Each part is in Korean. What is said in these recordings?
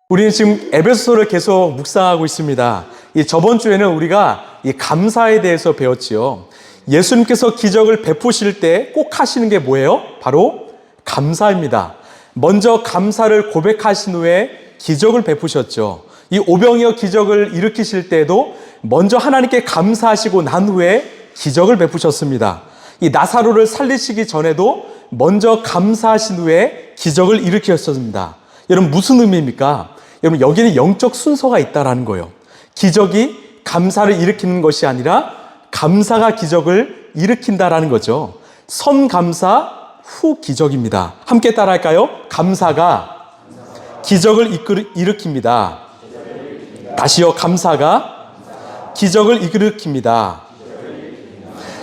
우리는 지금 에베소서를 계속 묵상하고 있습니다. 저번 주에는 우리가 감사에 대해서 배웠지요. 예수님께서 기적을 베푸실 때 꼭 하시는 게 뭐예요? 바로 감사입니다. 먼저 감사를 고백하신 후에 기적을 베푸셨죠. 이 오병이어 기적을 일으키실 때도 먼저 하나님께 감사하시고 난 후에 기적을 베푸셨습니다. 이 나사로를 살리시기 전에도 먼저 감사하신 후에 기적을 일으키셨습니다. 여러분 무슨 의미입니까? 여러분 여기는 영적 순서가 있다라는 거예요. 기적이 감사를 일으키는 것이 아니라 감사가 기적을 일으킨다라는 거죠. 선감사 후 기적입니다. 함께 따라할까요? 감사가 기적을 일으킵니다. 다시요. 감사가 기적을 일으킵니다.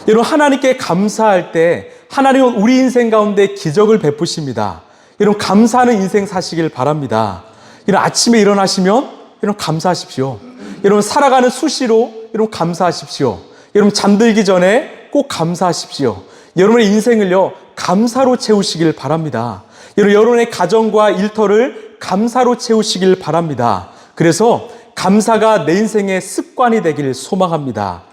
여러분 하나님께 감사할 때 하나님은 우리 인생 가운데 기적을 베푸십니다. 여러분 감사하는 인생 사시길 바랍니다. 여러분 아침에 일어나시면 여러분 감사하십시오. 여러분 살아가는 수시로 여러분 감사하십시오. 여러분 잠들기 전에 꼭 감사하십시오. 여러분의 인생을요 감사로 채우시길 바랍니다. 여러분의 가정과 일터를 감사로 채우시길 바랍니다. 그래서 감사가 내 인생의 습관이 되길 소망합니다.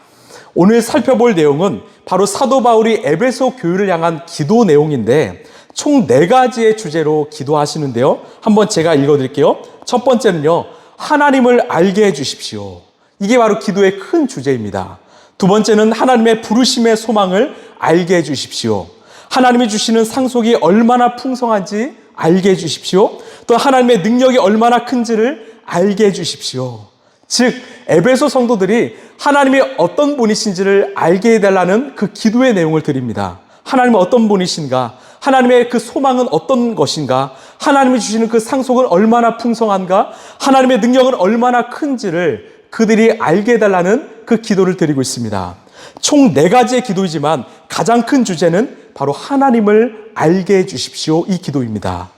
오늘 살펴볼 내용은 바로 사도 바울이 에베소 교회를 향한 기도 내용인데 총 4가지의 주제로 기도하시는데요. 한번 제가 읽어드릴게요. 첫 번째는요. 하나님을 알게 해주십시오. 이게 바로 기도의 큰 주제입니다. 두 번째는 하나님의 부르심의 소망을 알게 해주십시오. 하나님이 주시는 상속이 얼마나 풍성한지 알게 해주십시오. 또 하나님의 능력이 얼마나 큰지를 알게 해주십시오. 즉 에베소 성도들이 하나님이 어떤 분이신지를 알게 해달라는 그 기도의 내용을 드립니다. 하나님은 어떤 분이신가? 하나님의 그 소망은 어떤 것인가? 하나님이 주시는 그 상속은 얼마나 풍성한가? 하나님의 능력은 얼마나 큰지를 그들이 알게 해달라는 그 기도를 드리고 있습니다. 총 4가지의 기도이지만 가장 큰 주제는 바로 하나님을 알게 해주십시오. 이 기도입니다.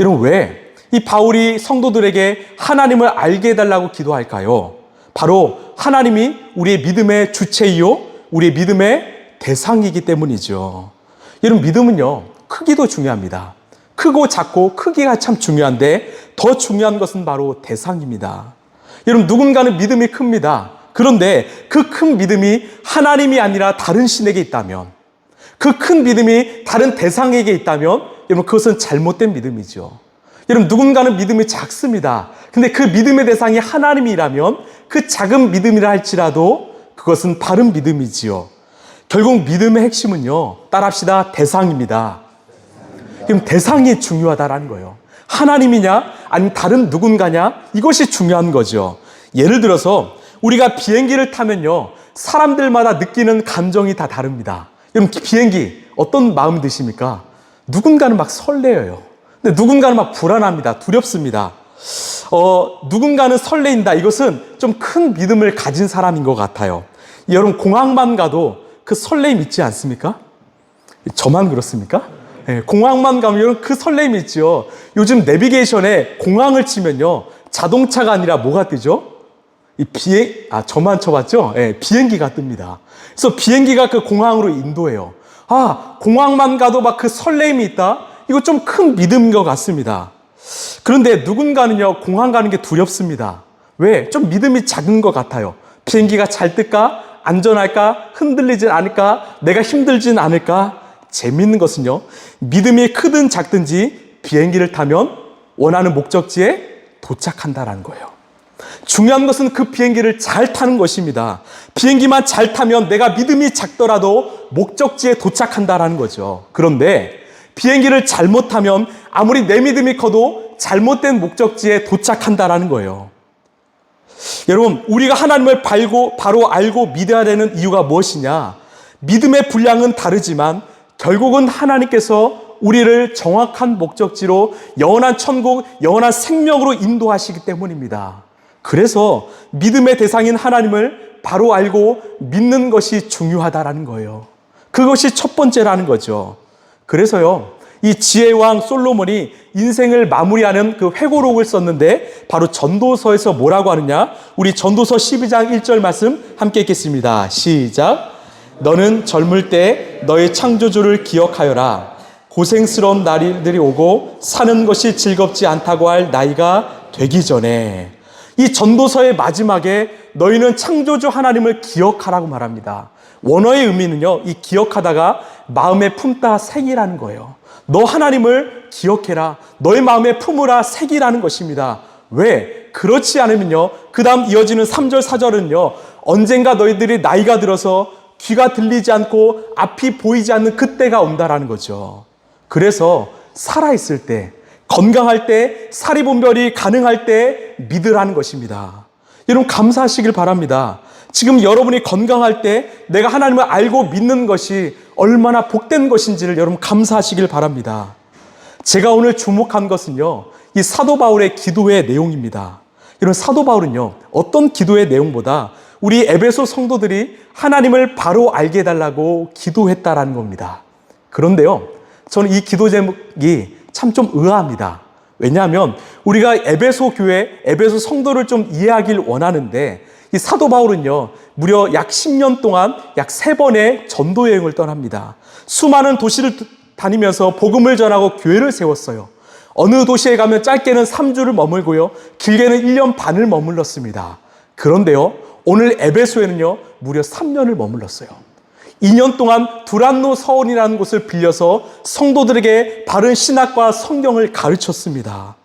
여러분 왜 이 바울이 성도들에게 하나님을 알게 해달라고 기도할까요? 바로 하나님이 우리의 믿음의 주체이요 우리의 믿음의 대상이기 때문이죠. 여러분 믿음은요 크기도 중요합니다. 크고 작고 크기가 참 중요한데 더 중요한 것은 바로 대상입니다. 여러분 누군가는 믿음이 큽니다. 그런데 그 큰 믿음이 하나님이 아니라 다른 신에게 있다면, 그 큰 믿음이 다른 대상에게 있다면 여러분 그것은 잘못된 믿음이죠. 여러분 누군가는 믿음이 작습니다. 근데 그 믿음의 대상이 하나님이라면 그 작은 믿음이라 할지라도 그것은 바른 믿음이지요. 결국 믿음의 핵심은요 따라합시다. 대상입니다. 그럼 대상이 중요하다라는 거예요. 하나님이냐 아니면 다른 누군가냐 이것이 중요한 거죠. 예를 들어서 우리가 비행기를 타면요 사람들마다 느끼는 감정이 다 다릅니다. 여러분 비행기 어떤 마음이 드십니까? 누군가는 막 설레어요. 근데 누군가는 막 불안합니다. 두렵습니다. 누군가는 설레인다. 이것은 좀 큰 믿음을 가진 사람인 것 같아요. 여러분 공항만 가도 그 설레임 있지 않습니까? 저만 그렇습니까? 네, 공항만 가면 그 설렘이 있죠. 요즘 내비게이션에 공항을 치면요 자동차가 아니라 뭐가 뜨죠? 저만 쳐봤죠? 네, 비행기가 뜹니다. 그래서 비행기가 그 공항으로 인도해요. 공항만 가도 막 그 설렘이 있다? 이거 좀 큰 믿음인 것 같습니다. 그런데 누군가는요 공항 가는 게 두렵습니다. 왜? 좀 믿음이 작은 것 같아요. 비행기가 잘 뜰까? 안전할까? 흔들리진 않을까? 내가 힘들진 않을까? 재미있는 것은요 믿음이 크든 작든지 비행기를 타면 원하는 목적지에 도착한다는 거예요. 중요한 것은 그 비행기를 잘 타는 것입니다. 비행기만 잘 타면 내가 믿음이 작더라도 목적지에 도착한다는 거죠. 그런데 비행기를 잘못 타면 아무리 내 믿음이 커도 잘못된 목적지에 도착한다는 거예요. 여러분 우리가 하나님을 바로 알고 믿어야 되는 이유가 무엇이냐? 믿음의 분량은 다르지만 결국은 하나님께서 우리를 정확한 목적지로 영원한 천국, 영원한 생명으로 인도하시기 때문입니다. 그래서 믿음의 대상인 하나님을 바로 알고 믿는 것이 중요하다라는 거예요. 그것이 첫 번째라는 거죠. 그래서요 이 지혜의 왕 솔로몬이 인생을 마무리하는 그 회고록을 썼는데 바로 전도서에서 뭐라고 하느냐? 우리 전도서 12장 1절 말씀 함께 읽겠습니다. 시작. 너는 젊을 때 너의 창조주를 기억하여라. 고생스러운 날들이 오고 사는 것이 즐겁지 않다고 할 나이가 되기 전에, 이 전도서의 마지막에 너희는 창조주 하나님을 기억하라고 말합니다. 원어의 의미는요, 이 기억하다가 마음에 품다 새기라는 거예요. 너 하나님을 기억해라. 너의 마음에 품으라 새기라는 것입니다. 왜? 그렇지 않으면요, 그 다음 이어지는 3절 4절은요 언젠가 너희들이 나이가 들어서 귀가 들리지 않고 앞이 보이지 않는 그때가 온다라는 거죠. 그래서 살아있을 때, 건강할 때, 사리분별이 가능할 때 믿으라는 것입니다. 여러분 감사하시길 바랍니다. 지금 여러분이 건강할 때 내가 하나님을 알고 믿는 것이 얼마나 복된 것인지를 여러분 감사하시길 바랍니다. 제가 오늘 주목한 것은요, 이 사도 바울의 기도의 내용입니다. 이런 사도 바울은요, 어떤 기도의 내용보다 우리 에베소 성도들이 하나님을 바로 알게 해달라고 기도했다라는 겁니다. 그런데요, 저는 이 기도 제목이 참 좀 의아합니다. 왜냐하면 우리가 에베소 교회, 에베소 성도를 좀 이해하길 원하는데 이 사도 바울은요, 무려 약 10년 동안 약 3번의 전도 여행을 떠납니다. 수많은 도시를 다니면서 복음을 전하고 교회를 세웠어요. 어느 도시에 가면 짧게는 3주를 머물고요, 길게는 1년 반을 머물렀습니다. 그런데요, 오늘 에베소에는요 무려 3년을 머물렀어요. 2년 동안 두란노 서원이라는 곳을 빌려서 성도들에게 바른 신학과 성경을 가르쳤습니다.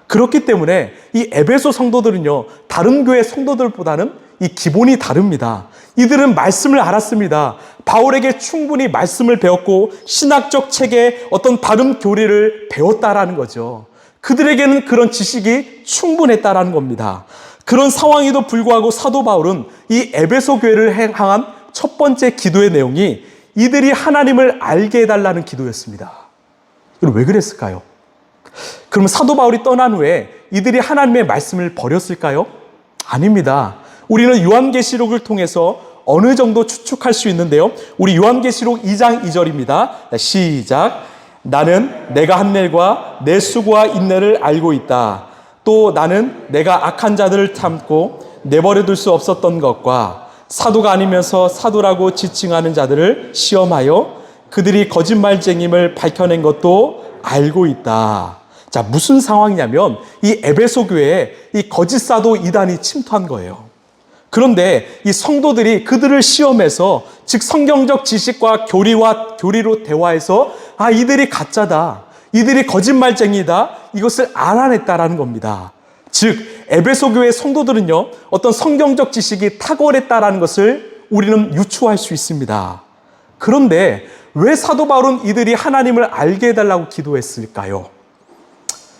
그렇기 때문에 이 에베소 성도들은요, 다른 교회 성도들보다는 이 기본이 다릅니다. 이들은 말씀을 알았습니다. 바울에게 충분히 말씀을 배웠고 신학적 책의 어떤 바른 교리를 배웠다라는 거죠. 그들에게는 그런 지식이 충분했다라는 겁니다. 그런 상황에도 불구하고 사도 바울은 이 에베소 교회를 향한 첫 번째 기도의 내용이 이들이 하나님을 알게 해달라는 기도였습니다. 그럼 왜 그랬을까요? 그럼 사도 바울이 떠난 후에 이들이 하나님의 말씀을 버렸을까요? 아닙니다. 우리는 요한계시록을 통해서 어느 정도 추측할 수 있는데요, 우리 요한계시록 2장 2절입니다. 시작. 나는 내가 한 일과 내 수고와 인내를 알고 있다. 또 나는 내가 악한 자들을 참고 내버려둘 수 없었던 것과 사도가 아니면서 사도라고 지칭하는 자들을 시험하여 그들이 거짓말쟁임을 밝혀낸 것도 알고 있다. 자, 무슨 상황이냐면 이 에베소 교회에 이 거짓 사도 이단이 침투한 거예요. 그런데 이 성도들이 그들을 시험해서, 즉 성경적 지식과 교리로 대화해서 이들이 가짜다, 이들이 거짓말쟁이다, 이것을 알아냈다라는 겁니다. 즉 에베소 교회 성도들은요, 어떤 성경적 지식이 탁월했다라는 것을 우리는 유추할 수 있습니다. 그런데 왜 사도 바울은 이들이 하나님을 알게 해달라고 기도했을까요?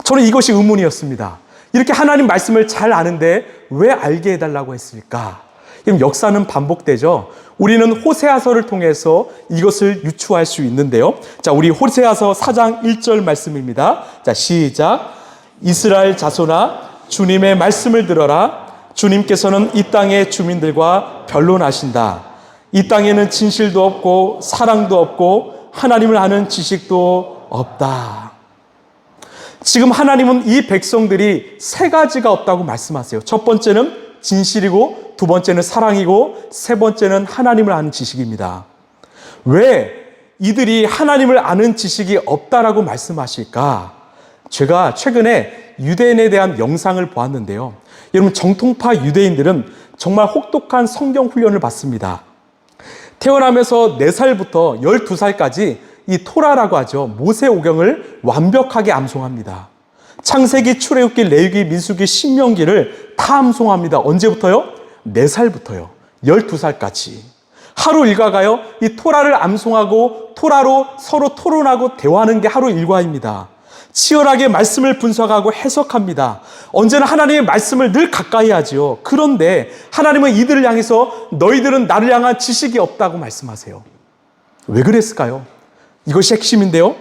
저는 이것이 의문이었습니다. 이렇게 하나님 말씀을 잘 아는데 왜 알게 해달라고 했을까? 그럼 역사는 반복되죠. 우리는 호세아서를 통해서 이것을 유추할 수 있는데요. 자, 우리 호세아서 4장 1절 말씀입니다. 자, 시작. 이스라엘 자손아, 주님의 말씀을 들어라. 주님께서는 이 땅의 주민들과 변론하신다. 이 땅에는 진실도 없고 사랑도 없고 하나님을 아는 지식도 없다. 지금 하나님은 이 백성들이 3가지가 없다고 말씀하세요. 첫 번째는 진실이고, 두 번째는 사랑이고, 세 번째는 하나님을 아는 지식입니다. 왜 이들이 하나님을 아는 지식이 없다라고 말씀하실까? 제가 최근에 유대인에 대한 영상을 보았는데요, 여러분 정통파 유대인들은 정말 혹독한 성경 훈련을 받습니다. 태어나면서 4살부터 12살까지 이 토라라고 하죠, 모세오경을 완벽하게 암송합니다. 창세기, 출애굽기, 레위기, 민수기, 신명기를 다 암송합니다. 언제부터요? 4살부터요. 12살까지. 하루 일과가요, 이 토라를 암송하고 토라로 서로 토론하고 대화하는 게 하루 일과입니다. 치열하게 말씀을 분석하고 해석합니다. 언제나 하나님의 말씀을 늘 가까이 하지요. 그런데 하나님은 이들을 향해서 너희들은 나를 향한 지식이 없다고 말씀하세요. 왜 그랬을까요? 이것이 핵심인데요,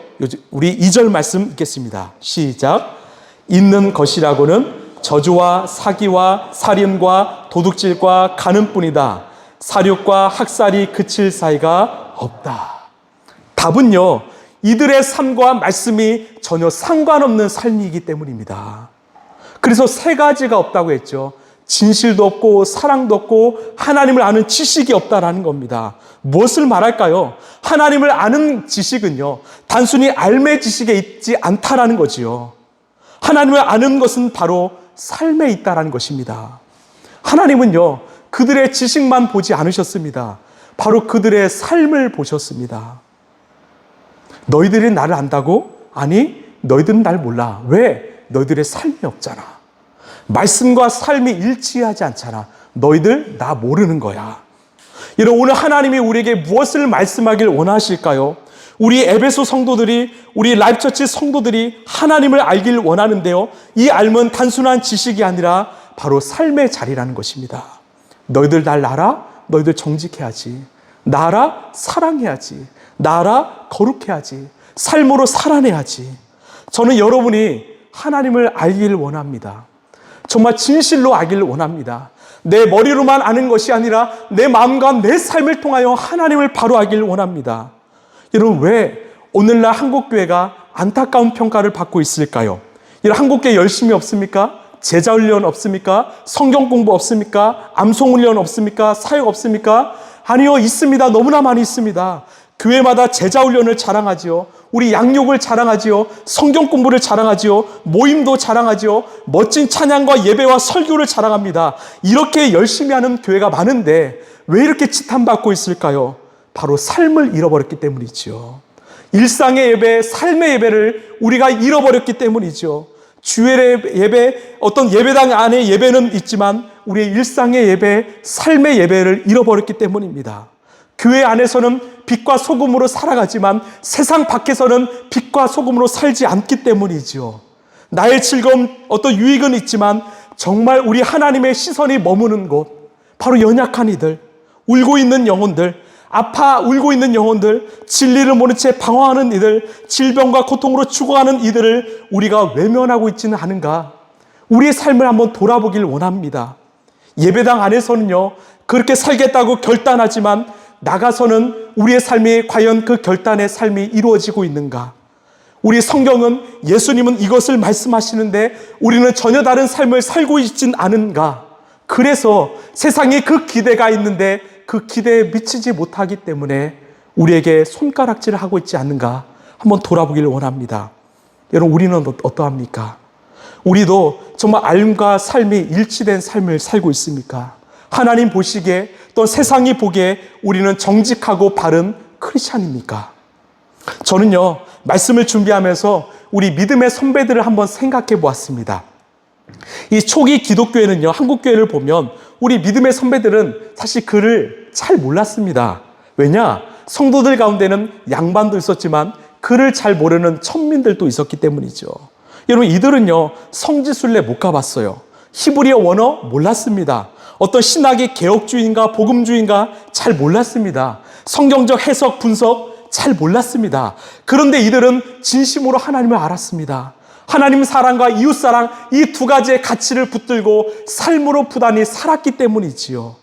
우리 2절 말씀 읽겠습니다. 시작. 있는 것이라고는 저주와 사기와 살인과 도둑질과 간음뿐이다. 사륙과 학살이 그칠 사이가 없다. 답은요, 이들의 삶과 말씀이 전혀 상관없는 삶이기 때문입니다. 그래서 3가지가 없다고 했죠. 진실도 없고 사랑도 없고 하나님을 아는 지식이 없다라는 겁니다. 무엇을 말할까요? 하나님을 아는 지식은요, 단순히 알매 지식에 있지 않다라는 거지요. 하나님을 아는 것은 바로 삶에 있다라는 것입니다. 하나님은요, 그들의 지식만 보지 않으셨습니다. 바로 그들의 삶을 보셨습니다. 너희들이 나를 안다고? 아니, 너희들은 날 몰라. 왜? 너희들의 삶이 없잖아. 말씀과 삶이 일치하지 않잖아. 너희들 나 모르는 거야. 여러분, 오늘 하나님이 우리에게 무엇을 말씀하길 원하실까요? 우리 에베소 성도들이, 우리 라이프처치 성도들이 하나님을 알길 원하는데요, 이 알면 단순한 지식이 아니라 바로 삶의 자리라는 것입니다. 너희들 날 알아? 너희들 정직해야지. 나 알아? 사랑해야지. 나 알아? 거룩해야지. 삶으로 살아내야지. 저는 여러분이 하나님을 알기를 원합니다. 정말 진실로 알기를 원합니다. 내 머리로만 아는 것이 아니라 내 마음과 내 삶을 통하여 하나님을 바로 알기를 원합니다. 여러분, 왜 오늘날 한국교회가 안타까운 평가를 받고 있을까요? 여러분, 한국교회 열심히 없습니까? 제자훈련 없습니까? 성경 공부 없습니까? 암송훈련 없습니까? 사역 없습니까? 아니요, 있습니다. 너무나 많이 있습니다. 교회마다 제자훈련을 자랑하지요. 우리 양육을 자랑하지요. 성경 공부를 자랑하지요. 모임도 자랑하지요. 멋진 찬양과 예배와 설교를 자랑합니다. 이렇게 열심히 하는 교회가 많은데 왜 이렇게 지탄받고 있을까요? 바로 삶을 잃어버렸기 때문이죠. 일상의 예배, 삶의 예배를 우리가 잃어버렸기 때문이죠. 주일의 예배, 어떤 예배당 안에 예배는 있지만 우리의 일상의 예배, 삶의 예배를 잃어버렸기 때문입니다. 교회 안에서는 빛과 소금으로 살아가지만 세상 밖에서는 빛과 소금으로 살지 않기 때문이죠. 나의 즐거움, 어떤 유익은 있지만 정말 우리 하나님의 시선이 머무는 곳, 바로 연약한 이들, 울고 있는 영혼들, 울고 있는 영혼들, 진리를 모른 채 방황하는 이들, 질병과 고통으로 죽어가는 이들을 우리가 외면하고 있지는 않은가? 우리의 삶을 한번 돌아보길 원합니다. 예배당 안에서는요, 그렇게 살겠다고 결단하지만 나가서는 우리의 삶이 과연 그 결단의 삶이 이루어지고 있는가? 우리 성경은, 예수님은 이것을 말씀하시는데 우리는 전혀 다른 삶을 살고 있진 않은가? 그래서 세상에 그 기대가 있는데 그 기대에 미치지 못하기 때문에 우리에게 손가락질을 하고 있지 않는가? 한번 돌아보기를 원합니다. 여러분, 우리는 어떠합니까? 우리도 정말 삶과 삶이 일치된 삶을 살고 있습니까? 하나님 보시기에, 또 세상이 보기에 우리는 정직하고 바른 크리스찬입니까? 저는요, 말씀을 준비하면서 우리 믿음의 선배들을 한번 생각해 보았습니다. 이 초기 기독교회는요, 한국교회를 보면 우리 믿음의 선배들은 사실 글을 잘 몰랐습니다. 왜냐? 성도들 가운데는 양반도 있었지만 글을 잘 모르는 천민들도 있었기 때문이죠. 여러분, 이들은요, 성지순례 못 가봤어요. 히브리어 원어 몰랐습니다. 어떤 신학의 개혁주의인가 복음주의인가 잘 몰랐습니다. 성경적 해석, 분석 잘 몰랐습니다. 그런데 이들은 진심으로 하나님을 알았습니다. 하나님 사랑과 이웃 사랑, 이 두 가지의 가치를 붙들고 삶으로 부단히 살았기 때문이지요.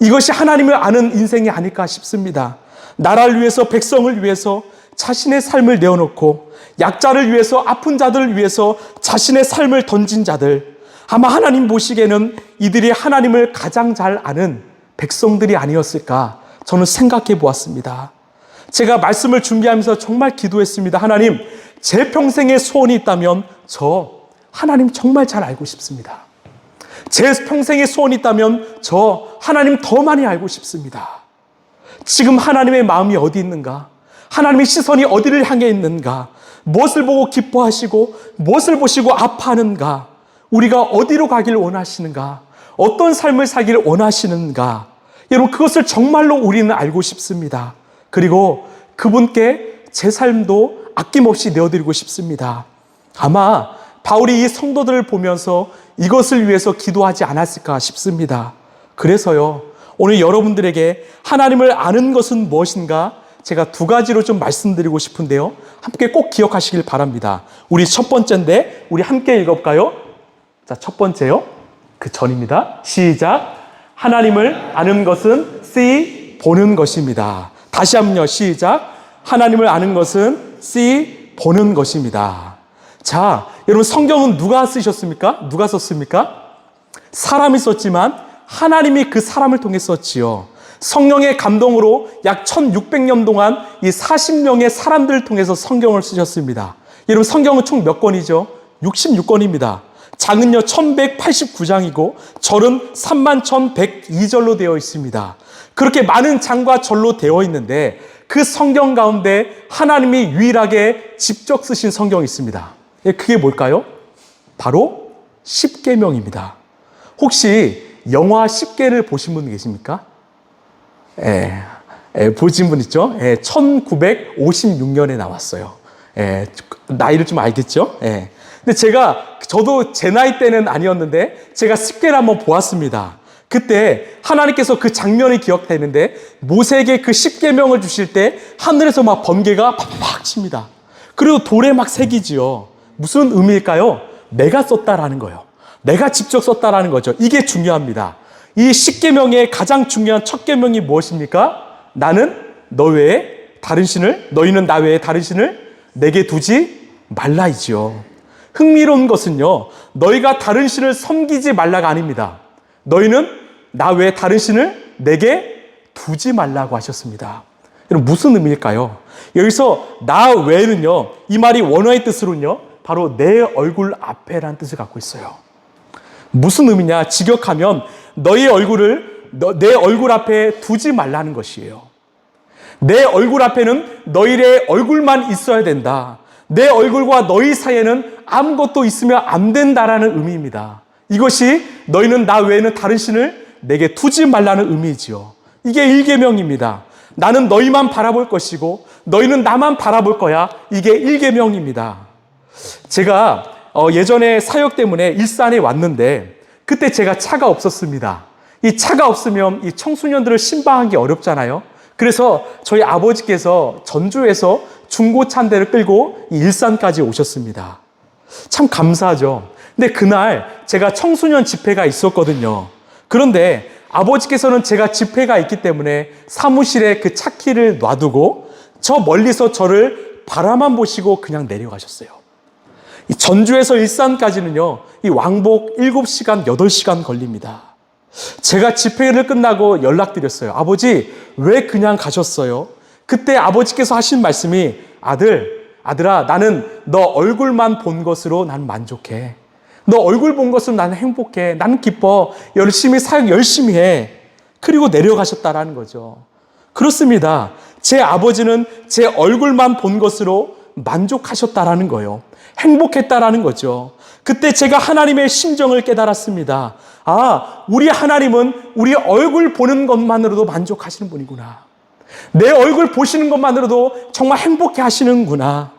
이것이 하나님을 아는 인생이 아닐까 싶습니다. 나라를 위해서, 백성을 위해서 자신의 삶을 내어놓고 약자를 위해서, 아픈 자들을 위해서 자신의 삶을 던진 자들, 아마 하나님 보시기에는 이들이 하나님을 가장 잘 아는 백성들이 아니었을까 저는 생각해 보았습니다. 제가 말씀을 준비하면서 정말 기도했습니다. 하나님, 제 평생의 소원이 있다면 저 하나님 정말 잘 알고 싶습니다. 제 평생의 소원이 있다면 저 하나님 더 많이 알고 싶습니다. 지금 하나님의 마음이 어디 있는가? 하나님의 시선이 어디를 향해 있는가? 무엇을 보고 기뻐하시고 무엇을 보시고 아파하는가? 우리가 어디로 가기를 원하시는가? 어떤 삶을 살기를 원하시는가? 여러분, 그것을 정말로 우리는 알고 싶습니다. 그리고 그분께 제 삶도 아낌없이 내어드리고 싶습니다. 아마 바울이 이 성도들을 보면서 이것을 위해서 기도하지 않았을까 싶습니다. 그래서요, 오늘 여러분들에게 하나님을 아는 것은 무엇인가 제가 두 가지로 좀 말씀드리고 싶은데요, 함께 꼭 기억하시길 바랍니다. 우리 첫 번째인데 우리 함께 읽어볼까요? 자, 첫 번째요, 그 전입니다. 시작. 하나님을 아는 것은 see, 보는 것입니다. 다시 한번요, 시작. 하나님을 아는 것은 see, 보는 것입니다. 자, 여러분, 성경은 누가 쓰셨습니까? 누가 썼습니까? 사람이 썼지만 하나님이 그 사람을 통해 썼지요. 성령의 감동으로 약 1600년 동안 이 40명의 사람들을 통해서 성경을 쓰셨습니다. 여러분, 성경은 총 몇 권이죠? 66권입니다. 장은요 1189장이고 절은 31,102절로 되어 있습니다. 그렇게 많은 장과 절로 되어 있는데 그 성경 가운데 하나님이 유일하게 직접 쓰신 성경이 있습니다. 그게 뭘까요? 바로 십계명입니다. 혹시 영화 10개를 보신 분 계십니까? 보신 분 있죠? 1956년에 나왔어요. 나이를 좀 알겠죠? 근데 저도 제 나이 때는 아니었는데 제가 10개를 한번 보았습니다. 그때 하나님께서 그 장면이 기억되는데 모세에게 그 10계명을 주실 때 하늘에서 막 번개가 팍팍 칩니다. 그리고 돌에 막 새기지요. 무슨 의미일까요? 내가 썼다라는 거예요. 내가 직접 썼다라는 거죠. 이게 중요합니다. 이 10계명의 가장 중요한 첫 계명이 무엇입니까? 나는 너 외에 다른 신을, 너희는 나 외에 다른 신을 내게 두지 말라이지요. 흥미로운 것은요, 너희가 다른 신을 섬기지 말라가 아닙니다. 너희는 나 외에 다른 신을 내게 두지 말라고 하셨습니다. 여러분 무슨 의미일까요? 여기서 나 외에는요, 이 말이 원어의 뜻으로는요, 바로 내 얼굴 앞에라는 뜻을 갖고 있어요. 무슨 의미냐? 직역하면 너희 얼굴을 내 얼굴 앞에 두지 말라는 것이에요. 내 얼굴 앞에는 너희의 얼굴만 있어야 된다. 내 얼굴과 너희 사이에는 아무것도 있으면 안 된다라는 의미입니다. 이것이 너희는 나 외에는 다른 신을 내게 두지 말라는 의미지요. 이게 1계명입니다. 나는 너희만 바라볼 것이고 너희는 나만 바라볼 거야. 이게 1계명입니다. 제가 예전에 사역 때문에 일산에 왔는데 그때 제가 차가 없었습니다. 이 차가 없으면 이 청소년들을 신방하기 어렵잖아요. 그래서 저희 아버지께서 전주에서 중고차 한 대를 끌고 이 일산까지 오셨습니다. 참 감사하죠. 근데 그날 제가 청소년 집회가 있었거든요. 그런데 아버지께서는 제가 집회가 있기 때문에 사무실에 그 차키를 놔두고 저 멀리서 저를 바라만 보시고 그냥 내려가셨어요. 이 전주에서 일산까지는요, 이 왕복 7시간, 8시간 걸립니다. 제가 집회를 끝나고 연락드렸어요. 아버지, 왜 그냥 가셨어요? 그때 아버지께서 하신 말씀이 아들아, 나는 너 얼굴만 본 것으로 난 만족해. 너 얼굴 본 것으로 나는 행복해. 나는 기뻐. 열심히 사역 열심히 해. 그리고 내려가셨다라는 거죠. 그렇습니다. 제 아버지는 제 얼굴만 본 것으로 만족하셨다라는 거예요. 행복했다라는 거죠. 그때 제가 하나님의 심정을 깨달았습니다. 우리 하나님은 우리 얼굴 보는 것만으로도 만족하시는 분이구나. 내 얼굴 보시는 것만으로도 정말 행복해 하시는구나.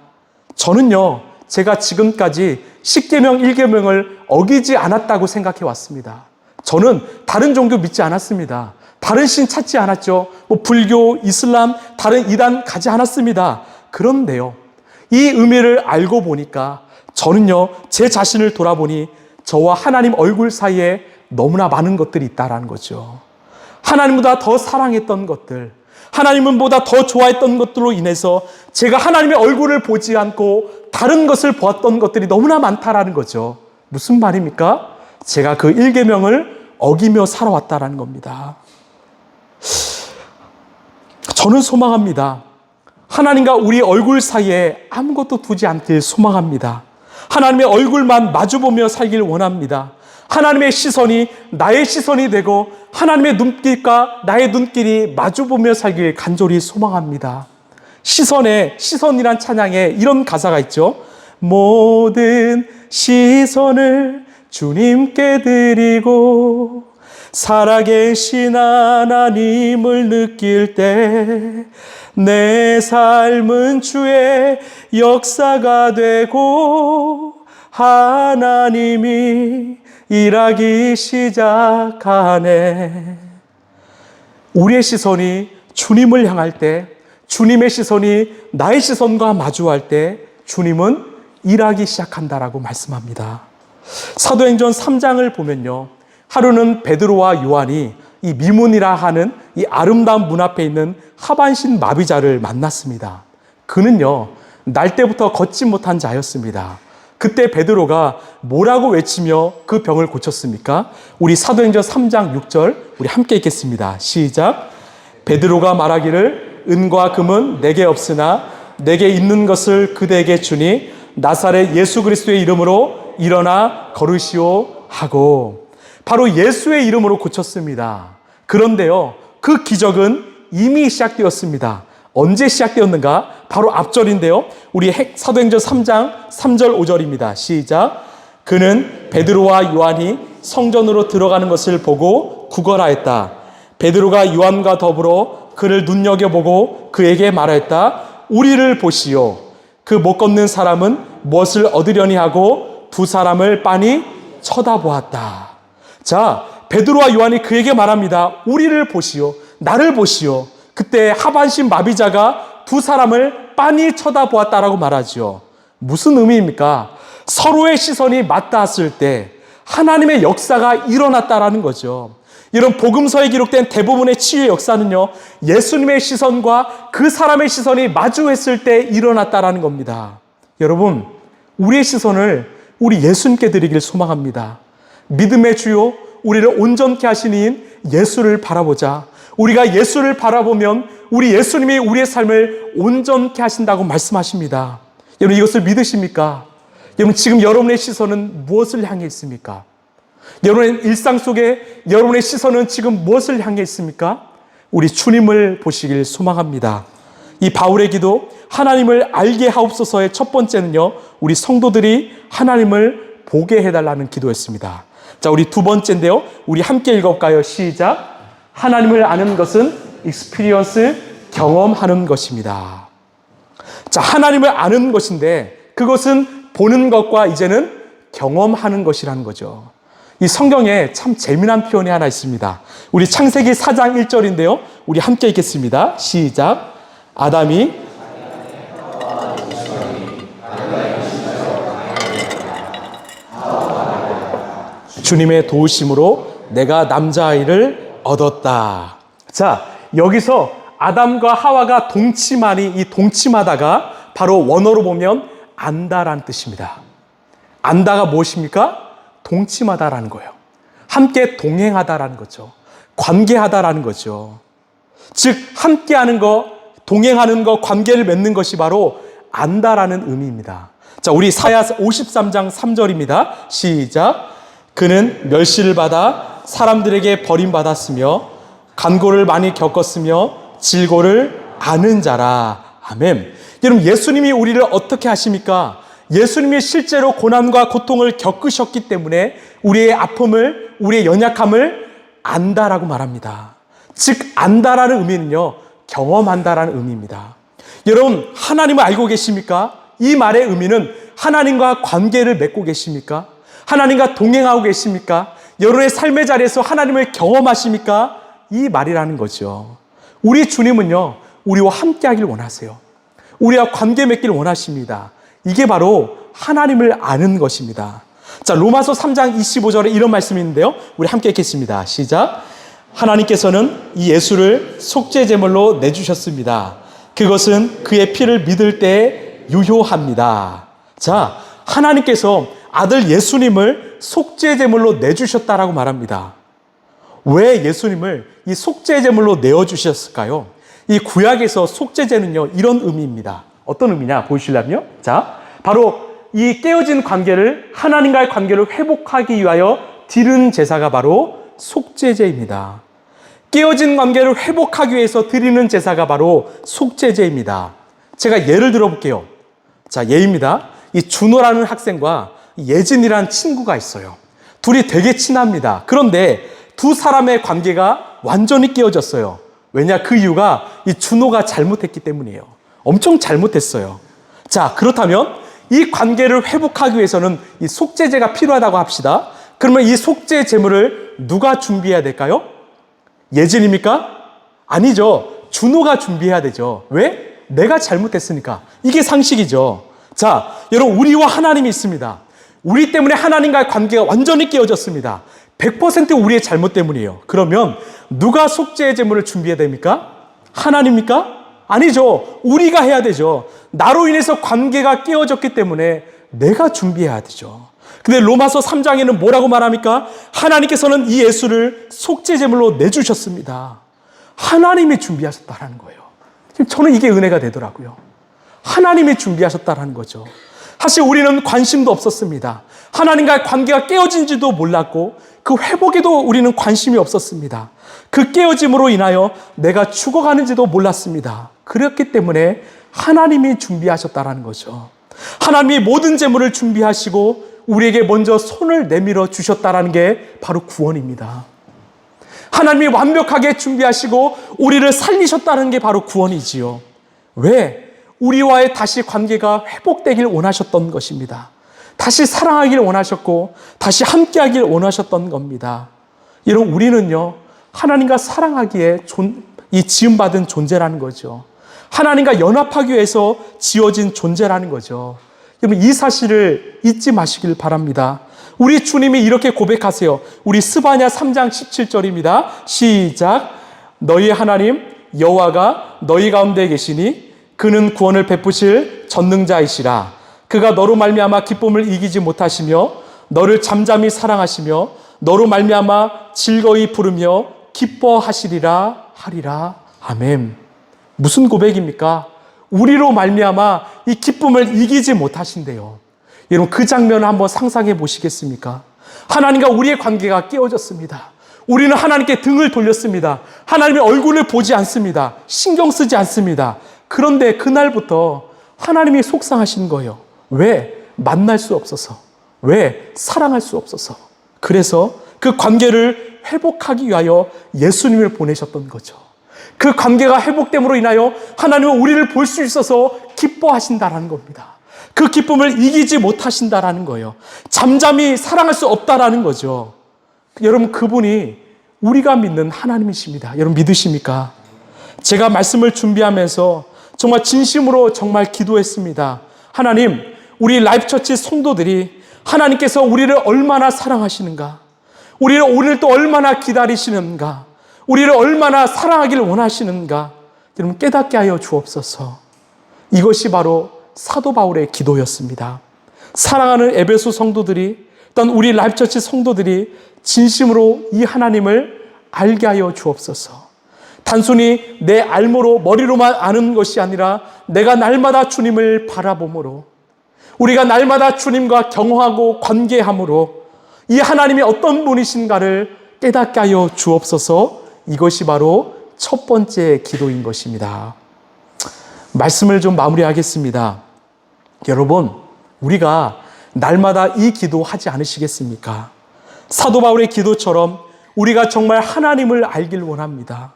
저는요, 제가 지금까지 10계명, 1계명을 어기지 않았다고 생각해 왔습니다. 저는 다른 종교 믿지 않았습니다. 다른 신 찾지 않았죠. 불교, 이슬람, 다른 이단 가지 않았습니다. 그런데요, 이 의미를 알고 보니까 저는요, 제 자신을 돌아보니 저와 하나님 얼굴 사이에 너무나 많은 것들이 있다라는 거죠. 하나님보다 더 사랑했던 것들, 하나님보다 더 좋아했던 것들로 인해서 제가 하나님의 얼굴을 보지 않고 다른 것을 보았던 것들이 너무나 많다라는 거죠. 무슨 말입니까? 제가 그 1계명을 어기며 살아왔다라는 겁니다. 저는 소망합니다. 하나님과 우리 얼굴 사이에 아무것도 두지 않길 소망합니다. 하나님의 얼굴만 마주보며 살길 원합니다. 하나님의 시선이 나의 시선이 되고 하나님의 눈길과 나의 눈길이 마주보며 살길 간절히 소망합니다. 시선이란 찬양에 이런 가사가 있죠. 모든 시선을 주님께 드리고 살아계신 하나님을 느낄 때 내 삶은 주의 역사가 되고 하나님이 일하기 시작하네. 우리의 시선이 주님을 향할 때, 주님의 시선이 나의 시선과 마주할 때 주님은 일하기 시작한다라고 말씀합니다. 사도행전 3장을 보면요, 하루는 베드로와 요한이 이 미문이라 하는 이 아름다운 문 앞에 있는 하반신 마비자를 만났습니다. 그는요, 날 때부터 걷지 못한 자였습니다. 그때 베드로가 뭐라고 외치며 그 병을 고쳤습니까? 우리 사도행전 3장 6절 우리 함께 읽겠습니다. 시작. 베드로가 말하기를 은과 금은 내게 없으나 내게 있는 것을 그대에게 주니 나사렛 예수 그리스도의 이름으로 일어나 걸으시오 하고 바로 예수의 이름으로 고쳤습니다. 그런데요, 그 기적은 이미 시작되었습니다. 언제 시작되었는가? 바로 앞절인데요. 우리 사도행전 3장 3절 5절입니다. 시작. 그는 베드로와 요한이 성전으로 들어가는 것을 보고 구걸하였다. 베드로가 요한과 더불어 그를 눈여겨보고 그에게 말하였다. 우리를 보시오. 그 못 걷는 사람은 무엇을 얻으려니 하고 두 사람을 빤히 쳐다보았다. 자, 베드로와 요한이 그에게 말합니다. 우리를 보시오. 나를 보시오. 그때 하반신 마비자가 두 사람을 빤히 쳐다보았다라고 말하죠. 무슨 의미입니까? 서로의 시선이 맞닿았을 때 하나님의 역사가 일어났다라는 거죠. 이런 복음서에 기록된 대부분의 치유의 역사는요, 예수님의 시선과 그 사람의 시선이 마주했을 때 일어났다라는 겁니다. 여러분, 우리의 시선을 우리 예수님께 드리길 소망합니다. 믿음의 주요, 우리를 온전케 하시는 이인 예수를 바라보자. 우리가 예수를 바라보면 우리 예수님이 우리의 삶을 온전케 하신다고 말씀하십니다. 여러분, 이것을 믿으십니까? 여러분, 지금 여러분의 시선은 무엇을 향해 있습니까? 여러분의 일상 속에 여러분의 시선은 지금 무엇을 향해 있습니까? 우리 주님을 보시길 소망합니다. 이 바울의 기도, 하나님을 알게 하옵소서의 첫 번째는요, 우리 성도들이 하나님을 보게 해달라는 기도였습니다. 자, 우리 두 번째인데요, 우리 함께 읽어볼까요? 시작. 하나님을 아는 것은 experience, 경험하는 것입니다. 자, 하나님을 아는 것인데 그것은 보는 것과 이제는 경험하는 것이라는 거죠. 이 성경에 참 재미난 표현이 하나 있습니다. 우리 창세기 4장 1절인데요. 우리 함께 읽겠습니다. 시작. 아담이 주님의 도우심으로 내가 남자아이를 얻었다. 자, 여기서 아담과 하와가 동침하니 이 동침하다가 바로 원어로 보면 안다라는 뜻입니다. 안다가 무엇입니까? 동침하다라는 거예요. 함께 동행하다라는 거죠. 관계하다라는 거죠. 즉 함께하는 거, 동행하는 거, 관계를 맺는 것이 바로 안다라는 의미입니다. 자, 우리 이사야 53장 3절입니다. 시작. 그는 멸시를 받아 사람들에게 버림받았으며 간고를 많이 겪었으며 질고를 아는 자라. 아멘. 여러분, 예수님이 우리를 어떻게 하십니까? 예수님이 실제로 고난과 고통을 겪으셨기 때문에 우리의 아픔을, 우리의 연약함을 안다라고 말합니다. 즉 안다라는 의미는요, 경험한다라는 의미입니다. 여러분, 하나님을 알고 계십니까? 이 말의 의미는 하나님과 관계를 맺고 계십니까? 하나님과 동행하고 계십니까? 여러분의 삶의 자리에서 하나님을 경험하십니까? 이 말이라는 거죠. 우리 주님은요, 우리와 함께 하길 원하세요. 우리와 관계 맺기를 원하십니다. 이게 바로 하나님을 아는 것입니다. 자, 로마서 3장 25절에 이런 말씀이 있는데요. 우리 함께 읽겠습니다. 시작. 하나님께서는 이 예수를 속죄제물로 내주셨습니다. 그것은 그의 피를 믿을 때 유효합니다. 자, 하나님께서 아들 예수님을 속죄제물로 내주셨다라고 말합니다. 왜 예수님을 이 속죄제물로 내어주셨을까요? 이 구약에서 속죄제는요, 이런 의미입니다. 어떤 의미냐 보이시려면요. 자, 바로 이 깨어진 관계를, 하나님과의 관계를 회복하기 위하여 드리는 제사가 바로 속죄제입니다. 깨어진 관계를 회복하기 위해서 드리는 제사가 바로 속죄제입니다. 제가 예를 들어볼게요. 자, 예입니다. 이 준호라는 학생과 예진이라는 친구가 있어요. 둘이 되게 친합니다. 그런데 두 사람의 관계가 완전히 깨어졌어요. 왜냐? 그 이유가 이 준호가 잘못했기 때문이에요. 엄청 잘못했어요. 자, 그렇다면 이 관계를 회복하기 위해서는 이 속죄제가 필요하다고 합시다. 그러면 이 속죄 제물을 누가 준비해야 될까요? 예진입니까? 아니죠. 준호가 준비해야 되죠. 왜? 내가 잘못했으니까. 이게 상식이죠. 자, 여러분, 우리와 하나님이 있습니다. 우리 때문에 하나님과의 관계가 완전히 깨어졌습니다. 100% 우리의 잘못 때문이에요. 그러면 누가 속죄의 제물을 준비해야 됩니까? 하나님입니까? 아니죠. 우리가 해야 되죠. 나로 인해서 관계가 깨어졌기 때문에 내가 준비해야 되죠. 근데 로마서 3장에는 뭐라고 말합니까? 하나님께서는 이 예수를 속죄제물로 내주셨습니다. 하나님이 준비하셨다라는 거예요. 저는 이게 은혜가 되더라고요. 하나님이 준비하셨다라는 거죠. 사실 우리는 관심도 없었습니다. 하나님과의 관계가 깨어진지도 몰랐고 그 회복에도 우리는 관심이 없었습니다. 그 깨어짐으로 인하여 내가 죽어가는지도 몰랐습니다. 그렇기 때문에 하나님이 준비하셨다는 거죠. 하나님이 모든 재물을 준비하시고 우리에게 먼저 손을 내밀어 주셨다는 게 바로 구원입니다. 하나님이 완벽하게 준비하시고 우리를 살리셨다는 게 바로 구원이지요. 왜? 우리와의 다시 관계가 회복되길 원하셨던 것입니다. 다시 사랑하길 원하셨고 다시 함께하길 원하셨던 겁니다. 여러분, 우리는요 하나님과 사랑하기에 이 지음받은 존재라는 거죠. 하나님과 연합하기 위해서 지어진 존재라는 거죠. 여러분, 이 사실을 잊지 마시길 바랍니다. 우리 주님이 이렇게 고백하세요. 우리 스바냐 3장 17절입니다. 시작. 너희 하나님 여호와가 너희 가운데 계시니 그는 구원을 베푸실 전능자이시라. 그가 너로 말미암아 기쁨을 이기지 못하시며 너를 잠잠히 사랑하시며 너로 말미암아 즐거이 부르며 기뻐하시리라 하리라. 아멘. 무슨 고백입니까? 우리로 말미암아 이 기쁨을 이기지 못하신대요. 여러분, 그 장면을 한번 상상해 보시겠습니까? 하나님과 우리의 관계가 깨어졌습니다. 우리는 하나님께 등을 돌렸습니다. 하나님의 얼굴을 보지 않습니다. 신경 쓰지 않습니다. 그런데 그날부터 하나님이 속상하신 거예요. 왜? 만날 수 없어서. 왜? 사랑할 수 없어서. 그래서 그 관계를 회복하기 위하여 예수님을 보내셨던 거죠. 그 관계가 회복됨으로 인하여 하나님은 우리를 볼 수 있어서 기뻐하신다라는 겁니다. 그 기쁨을 이기지 못하신다라는 거예요. 잠잠히 사랑할 수 없다라는 거죠. 여러분, 그분이 우리가 믿는 하나님이십니다. 여러분, 믿으십니까? 제가 말씀을 준비하면서 정말 진심으로 정말 기도했습니다. 하나님, 우리 라이프처치 성도들이 하나님께서 우리를 얼마나 사랑하시는가, 우리를 오늘 또 얼마나 기다리시는가, 우리를 얼마나 사랑하기를 원하시는가, 여러분 깨닫게 하여 주옵소서. 이것이 바로 사도 바울의 기도였습니다. 사랑하는 에베소 성도들이, 또한 우리 라이프처치 성도들이 진심으로 이 하나님을 알게 하여 주옵소서. 단순히 내 알모로 머리로만 아는 것이 아니라 내가 날마다 주님을 바라봄으로, 우리가 날마다 주님과 경험하고 관계함으로 이 하나님이 어떤 분이신가를 깨닫게 하여 주옵소서. 이것이 바로 첫 번째 기도인 것입니다. 말씀을 좀 마무리하겠습니다. 여러분, 우리가 날마다 이 기도 하지 않으시겠습니까? 사도 바울의 기도처럼 우리가 정말 하나님을 알길 원합니다.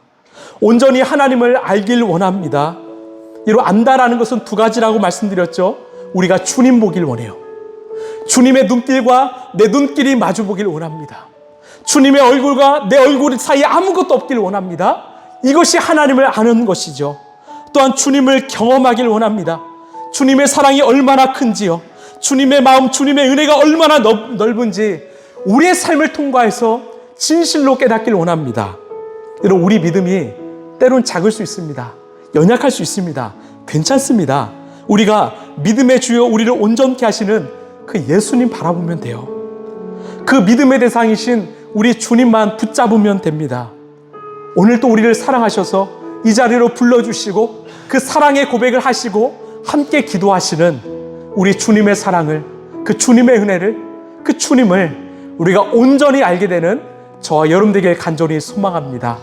온전히 하나님을 알길 원합니다. 여러분, 안다라는 것은 두 가지라고 말씀드렸죠. 우리가 주님 보길 원해요. 주님의 눈길과 내 눈길이 마주 보길 원합니다. 주님의 얼굴과 내 얼굴 사이에 아무것도 없길 원합니다. 이것이 하나님을 아는 것이죠. 또한 주님을 경험하길 원합니다. 주님의 사랑이 얼마나 큰지요, 주님의 마음, 주님의 은혜가 얼마나 넓은지 우리의 삶을 통과해서 진실로 깨닫길 원합니다. 여러분, 우리 믿음이 때론 작을 수 있습니다. 연약할 수 있습니다. 괜찮습니다. 우리가 믿음의 주여 우리를 온전케 하시는 그 예수님 바라보면 돼요. 그 믿음의 대상이신 우리 주님만 붙잡으면 됩니다. 오늘 또 우리를 사랑하셔서 이 자리로 불러주시고 그 사랑의 고백을 하시고 함께 기도하시는 우리 주님의 사랑을, 그 주님의 은혜를, 그 주님을 우리가 온전히 알게 되는 저와 여러분 되길 간절히 소망합니다.